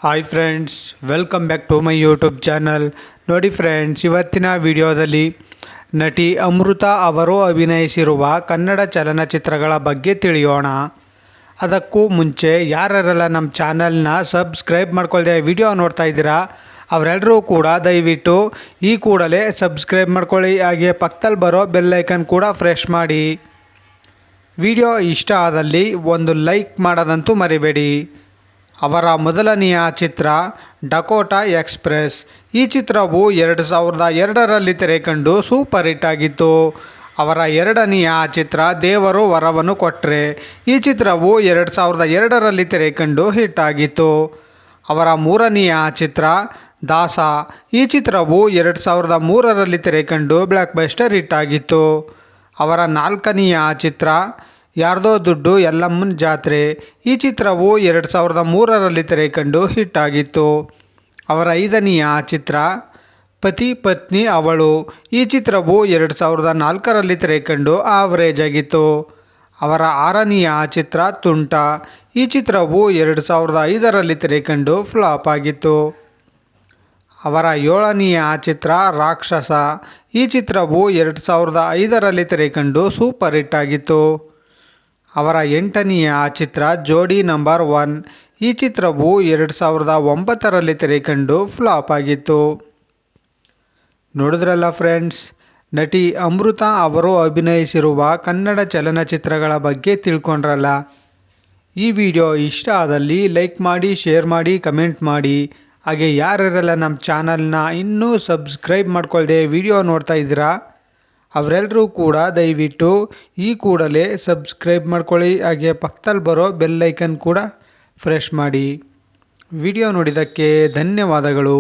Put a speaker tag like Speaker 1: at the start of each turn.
Speaker 1: Hi friends, welcome back to my YouTube channel. ನೋಡಿ friends, ಇವತ್ತಿನ ವಿಡಿಯೋದಲ್ಲಿ ನಟಿ ಅಮೃತ ಅವರು ಅಭಿನಯಿಸಿರುವ ಕನ್ನಡ ಚಲನಚಿತ್ರಗಳ ಬಗ್ಗೆ ತಿಳಿಯೋಣ. ಅದಕ್ಕೂ ಮುಂಚೆ ಯಾರೆಲ್ಲ ನಮ್ಮ ಚಾನಲ್ನ ಸಬ್ಸ್ಕ್ರೈಬ್ ಮಾಡ್ಕೊಳ್ಳದೆ ವಿಡಿಯೋ ನೋಡ್ತಾ ಇದ್ದೀರಾ ಅವರೆಲ್ಲರೂ ಕೂಡ ದಯವಿಟ್ಟು ಈ ಕೂಡಲೇ ಸಬ್ಸ್ಕ್ರೈಬ್ ಮಾಡ್ಕೊಳ್ಳಿ. ಹಾಗೆ ಪಕ್ಕದಲ್ಲಿ ಬರೋ ಬೆಲ್ ಐಕನ್ ಕೂಡ ಪ್ರೆಸ್ ಮಾಡಿ. ವಿಡಿಯೋ ಇಷ್ಟ ಆದಲ್ಲಿ ಒಂದು ಲೈಕ್ ಮಾಡೋದಂತೂ ಮರಿಬೇಡಿ. ಅವರ ಮೊದಲನೆಯ ಚಿತ್ರ ಡಕೋಟಾ ಎಕ್ಸ್‌ಪ್ರೆಸ್. ಈ ಚಿತ್ರವು 2002ರಲ್ಲಿ ತೆರೆಕಂಡು ಸೂಪರ್ ಹಿಟ್ ಆಗಿತ್ತು. ಅವರ ಎರಡನೆಯ ಚಿತ್ರ ದೇವರು ವರವನ್ನು ಕೊಟ್ರೆ. ಈ ಚಿತ್ರವು 2002ರಲ್ಲಿ ತೆರೆಕಂಡು ಹಿಟ್ ಆಗಿತ್ತು. ಅವರ ಮೂರನೆಯ ಚಿತ್ರ ದಾಸ. ಈ ಚಿತ್ರವು 2003ರಲ್ಲಿ ತೆರೆಕಂಡು ಬ್ಲಾಕ್ ಬಸ್ಟರ್ ಹಿಟ್ ಆಗಿತ್ತು. ಅವರ ನಾಲ್ಕನೆಯ ಚಿತ್ರ ಯಾರ್ದೋ ದುಡ್ಡು ಯಲ್ಲಮ್ಮನ ಜಾತ್ರೆ. ಈ ಚಿತ್ರವು 2003ರಲ್ಲಿ ತೆರೆಕಂಡು ಹಿಟ್ ಆಗಿತ್ತು. ಅವರ ಐದನೆಯ ಚಿತ್ರ ಪತಿ ಪತ್ನಿ ಅವಳು. ಈ ಚಿತ್ರವು 2004ರಲ್ಲಿ ತೆರೆಕಂಡು ಆವರೇಜ್ ಆಗಿತ್ತು. ಅವರ ಆರನೆಯ ಚಿತ್ರ ತುಂಟ. ಈ ಚಿತ್ರವು 2005ರಲ್ಲಿ ತೆರೆಕಂಡು ಫ್ಲಾಪ್ ಆಗಿತ್ತು. ಅವರ ಏಳನೆಯ ಚಿತ್ರ ರಾಕ್ಷಸ. ಈ ಚಿತ್ರವು 2005ರಲ್ಲಿ ತೆರೆಕಂಡು ಸೂಪರ್ ಹಿಟ್ ಆಗಿತ್ತು. ಅವರ ಎಂಟನೆಯ ಚಿತ್ರ ಜೋಡಿ ನಂಬರ್ 1. ಈ ಚಿತ್ರವು 2009ರಲ್ಲಿ ತೆರೆಕಂಡು ಫ್ಲಾಪ್ ಆಗಿತ್ತು. ನೋಡಿದ್ರಲ್ಲ ಫ್ರೆಂಡ್ಸ್, ನಟಿ ಅಮೃತ ಅವರು ಅಭಿನಯಿಸಿರುವ ಕನ್ನಡ ಚಲನಚಿತ್ರಗಳ ಬಗ್ಗೆ ತಿಳ್ಕೊಂಡ್ರಲ್ಲ. ಈ ವಿಡಿಯೋ ಇಷ್ಟ ಆದಲ್ಲಿ ಲೈಕ್ ಮಾಡಿ, ಶೇರ್ ಮಾಡಿ, ಕಮೆಂಟ್ ಮಾಡಿ. ಹಾಗೆ ಯಾರೆಲ್ಲ ನಮ್ಮ ಚಾನಲ್ನ ಇನ್ನೂ ಸಬ್ಸ್ಕ್ರೈಬ್ ಮಾಡ್ಕೊಳ್ಳದೆ ವಿಡಿಯೋ ನೋಡ್ತಾ ಇದ್ದೀರಾ ಅವರೆಲ್ಲರೂ ಕೂಡ ದಯವಿಟ್ಟು ಈ ಕೂಡಲೇ ಸಬ್ಸ್ಕ್ರೈಬ್ ಮಾಡ್ಕೊಳ್ಳಿ. ಹಾಗೆ ಪಕ್ಕದಲ್ಲಿ ಬರೋ ಬೆಲ್ ಐಕನ್ ಕೂಡ ಪ್ರೆಸ್ ಮಾಡಿ. ವಿಡಿಯೋ ನೋಡಿದ್ದಕ್ಕೆ ಧನ್ಯವಾದಗಳು.